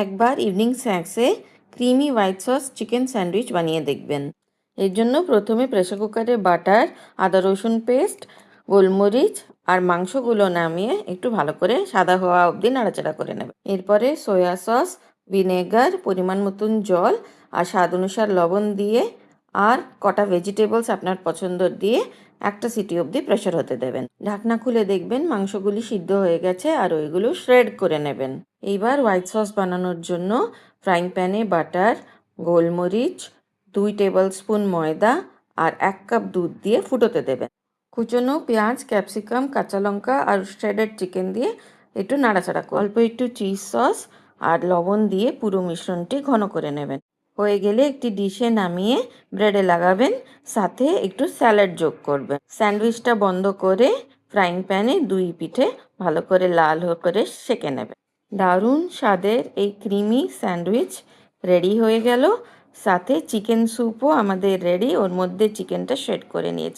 একবার ইভিনিং স্ন্যাক্সে creamy white sauce chicken sandwich বানিয়ে দেখবেন। এর জন্য প্রথমে প্রেসার কুকারে বাটার, আদা রসুন পেস্ট, গোলমরিচ আর মাংসগুলো নামিয়ে একটু ভালো করে সাদা হওয়া অবধি নাড়াচাড়া করে নেবেন। এরপরে সয়া সস, ভিনেগার, পরিমাণ মতন জল আর স্বাদ অনুসার লবণ দিয়ে আর কটা ভেজিটেবলস আপনার পছন্দ দিয়ে একটা সিটি অবধি প্রেসার হতে দেবেন। ঢাকনা খুলে দেখবেন মাংসগুলি সিদ্ধ হয়ে গেছে আর ওইগুলো শ্রেড করে নেবেন। এইবার হোয়াইট সস বানানোর জন্য ফ্রাইং প্যানে বাটার, গোলমরিচ, 2 টেবিল স্পুন ময়দা আর 1 কাপ দুধ দিয়ে ফুটোতে দেবেন। কুচনো পেঁয়াজ, ক্যাপসিকাম, কাঁচা লঙ্কা আর শ্রেডেড চিকেন দিয়ে একটু নাড়াচাড়া করে অল্প একটু চিজ সস আর লবণ দিয়ে পুরো মিশ্রণটি ঘন করে নেবেন। হয়ে গেলে একটি ডিশে নামিয়ে ব্রেডে লাগাবেন, সাথে একটু স্যালাড যোগ করবেন। স্যান্ডউইচটা বন্ধ করে ফ্রাইং প্যানে 2 পিঠে ভালো করে লাল করে সেঁকে নেবেন। দারুণ স্বাদের এই ক্রিমি স্যান্ডউইচ রেডি হয়ে গেল। সাথে চিকেন স্যুপও আমাদের রেডি। ওর মধ্যে চিকেনটা শ্রেড করে নিয়েছি।